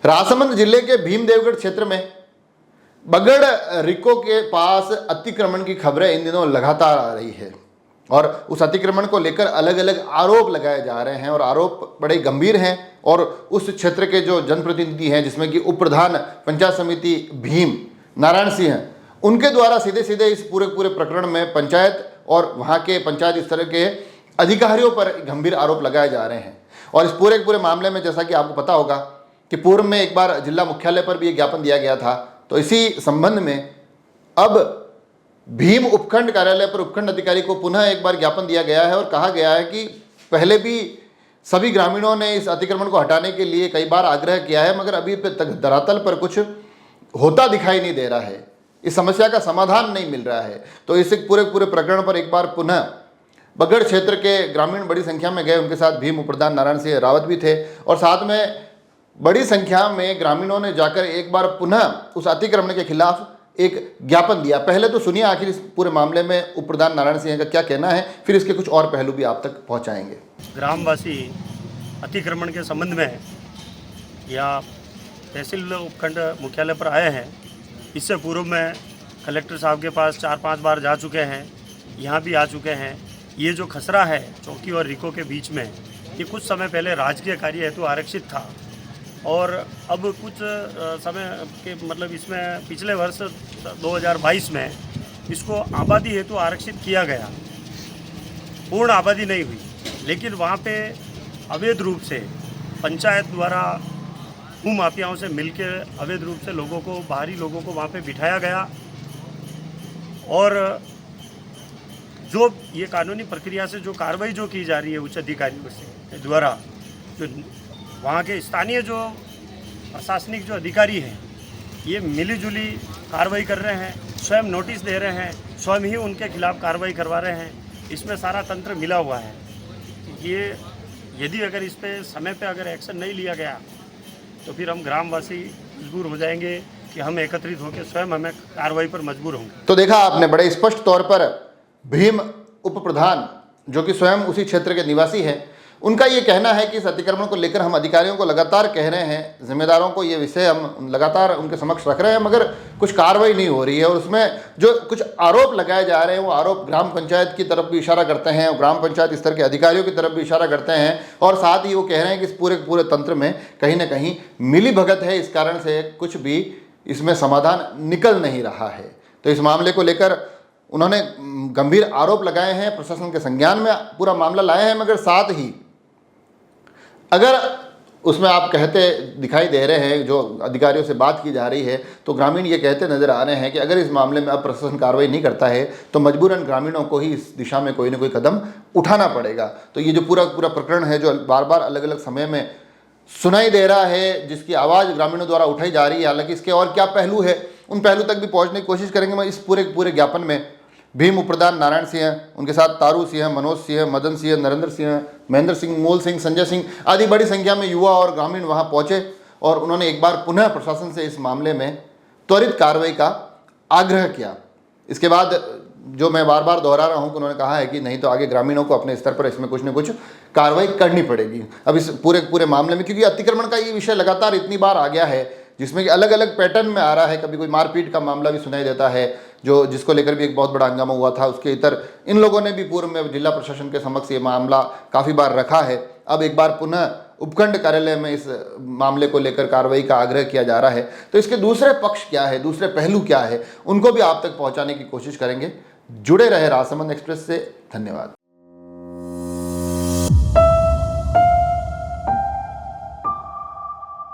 राजसमंद जिले के भीमदेवगढ़ क्षेत्र में बगड़ रिको के पास अतिक्रमण की खबरें इन दिनों लगातार आ रही है और उस अतिक्रमण को लेकर अलग अलग आरोप लगाए जा रहे हैं और आरोप बड़े गंभीर हैं। और उस क्षेत्र के जो जनप्रतिनिधि हैं, जिसमें कि उप प्रधान पंचायत समिति भीम नारायण सिंह हैं, उनके द्वारा सीधे सीधे इस पूरे प्रकरण में पंचायत और वहाँ के पंचायत स्तर के अधिकारियों पर गंभीर आरोप लगाए जा रहे हैं। और इस पूरे मामले में जैसा कि आपको पता होगा कि पूर्व में एक बार जिला मुख्यालय पर भी एक ज्ञापन दिया गया था, तो इसी संबंध में अब भीम उपखंड कार्यालय पर उपखंड अधिकारी को पुनः एक बार ज्ञापन दिया गया है और कहा गया है कि पहले भी सभी ग्रामीणों ने इस अतिक्रमण को हटाने के लिए कई बार आग्रह किया है, मगर अभी तक धरातल पर कुछ होता दिखाई नहीं दे रहा है, इस समस्या का समाधान नहीं मिल रहा है। तो इस पूरे प्रकरण पर एक बार पुनः बगड़ क्षेत्र के ग्रामीण बड़ी संख्या में गए, उनके साथ भीम उप प्रधान नारायण सिंह रावत भी थे और साथ में बड़ी संख्या में ग्रामीणों ने जाकर एक बार पुनः उस अतिक्रमण के खिलाफ एक ज्ञापन दिया। पहले तो सुनिए आखिर इस पूरे मामले में उप प्रधान नारायण सिंह का क्या कहना है, फिर इसके कुछ और पहलू भी आप तक पहुंचाएंगे। ग्रामवासी अतिक्रमण के संबंध में या तहसील उपखंड मुख्यालय पर आए हैं। इससे पूर्व में कलेक्टर साहब के पास 4-5 बार जा चुके हैं, यहाँ भी आ चुके हैं। ये जो खसरा है चौकी और रिको के बीच में, ये कुछ समय पहले राजकीय कार्य हेतु आरक्षित था और अब कुछ समय के मतलब इसमें पिछले वर्ष 2022 में इसको आबादी हेतु आरक्षित किया गया। पूर्ण आबादी नहीं हुई, लेकिन वहाँ पे अवैध रूप से पंचायत द्वारा भूमाफियाओं से मिलकर अवैध रूप से लोगों को, बाहरी लोगों को वहाँ पे बिठाया गया और जो ये कानूनी प्रक्रिया से जो कार्रवाई जो की जा रही है उच्च अधिकारियों से द्वारा, जो वहाँ के स्थानीय जो प्रशासनिक जो अधिकारी हैं, ये मिलीजुली कार्रवाई कर रहे हैं, स्वयं नोटिस दे रहे हैं, स्वयं ही उनके खिलाफ कार्रवाई करवा रहे हैं। इसमें सारा तंत्र मिला हुआ है। ये यदि अगर इस पर समय पे अगर एक्शन नहीं लिया गया तो फिर हम ग्रामवासी मजबूर हो जाएंगे कि हम एकत्रित होकर स्वयं हमें कार्रवाई पर मजबूर होंगे। तो देखा आपने बड़े स्पष्ट तौर पर भीम उप प्रधान जो कि स्वयं उसी क्षेत्र के निवासी हैं, उनका ये कहना है कि इस अतिक्रमण को लेकर हम अधिकारियों को लगातार कह रहे हैं, जिम्मेदारों को ये विषय हम लगातार उनके समक्ष रख रहे हैं, मगर कुछ कार्रवाई नहीं हो रही है। और उसमें जो कुछ आरोप लगाए जा रहे हैं वो आरोप ग्राम पंचायत की तरफ भी इशारा करते हैं और ग्राम पंचायत स्तर के अधिकारियों की तरफ भी इशारा करते हैं और साथ ही वो कह रहे हैं कि इस पूरे तंत्र में कहीं ना कहीं मिली भगत है, इस कारण से कुछ भी इसमें समाधान निकल नहीं रहा है। तो इस मामले को लेकर उन्होंने गंभीर आरोप लगाए हैं, प्रशासन के संज्ञान में पूरा मामला लाए हैं, मगर साथ ही अगर उसमें आप कहते दिखाई दे रहे हैं, जो अधिकारियों से बात की जा रही है, तो ग्रामीण ये कहते नज़र आ रहे हैं कि अगर इस मामले में अब प्रशासन कार्रवाई नहीं करता है तो मजबूरन ग्रामीणों को ही इस दिशा में कोई ना कोई कदम उठाना पड़ेगा। तो ये जो पूरा प्रकरण है जो बार बार अलग अलग समय में सुनाई दे रहा है, जिसकी आवाज़ ग्रामीणों द्वारा उठाई जा रही है, हालांकि इसके और क्या पहलू है उन पहलू तक भी पहुँचने की कोशिश करेंगे। मैं इस पूरे ज्ञापन में भीम उप प्रधान नारायण सिंह, उनके साथ तारू सिंह, मनोज सिंह, मदन सिंह, नरेंद्र सिंह, महेंद्र सिंह, मोल सिंह, संजय सिंह आदि बड़ी संख्या में युवा और ग्रामीण वहां पहुंचे और उन्होंने एक बार पुनः प्रशासन से इस मामले में त्वरित कार्रवाई का आग्रह किया। इसके बाद जो मैं बार बार दोहरा रहा हूं कि उन्होंने कहा है कि नहीं तो आगे ग्रामीणों को अपने स्तर पर इसमें कुछ न कुछ कार्रवाई करनी पड़ेगी। अब इस पूरे मामले में, क्योंकि अतिक्रमण का ये विषय लगातार इतनी बार आ गया है जिसमें कि अलग अलग पैटर्न में आ रहा है, कभी कोई मारपीट का मामला भी सुनाई देता है जिसको लेकर भी एक बहुत बड़ा हंगामा हुआ था। उसके इतर इन लोगों ने भी पूर्व में जिला प्रशासन के समक्ष ये मामला काफ़ी बार रखा है। अब एक बार पुनः उपखंड कार्यालय में इस मामले को लेकर कार्रवाई का आग्रह किया जा रहा है। तो इसके दूसरे पक्ष क्या है, दूसरे पहलू क्या है, उनको भी आप तक पहुंचाने की कोशिश करेंगे। जुड़े रहे राजसमंद एक्सप्रेस से। धन्यवाद।